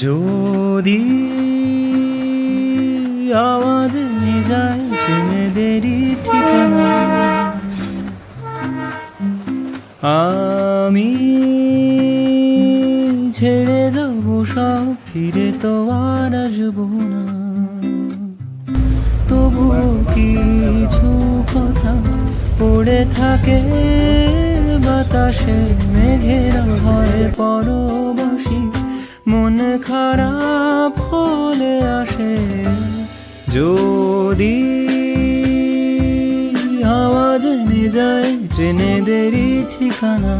যদি আওয়াজ নিয়ে যায় ট্রেনেদেরই ঠিকানা, আমি ছেড়ে যাব সব, ফিরে তো আর আসবো না। তবুও কিছু কথা পড়ে থাকে বাতাসে, মেঘেরা হয় পরবাসী, মন খারাপ হলে আসে। যদি আওয়াজ নিয়ে যায় ট্রেনেদেরই ঠিকানা,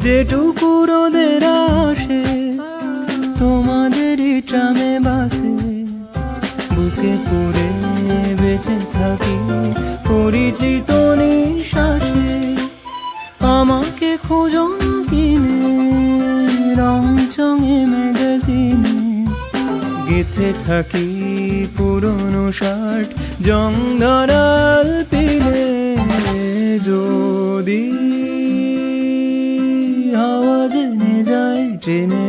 যেটুকু রোদের আসে তোমাদেরই ট্রামে বাসে, বুকে করে বেঁচে থাকি পরিচিত নিঃশ্বাসে। আমাকে খোঁজো না কিনে রং চঙে ম্যাগাজিনে, গেথে থাকি পুরনো শার্ট জং ধরাল পিলে। যদি আওয়াজ নিয়ে যায় ট্রেনে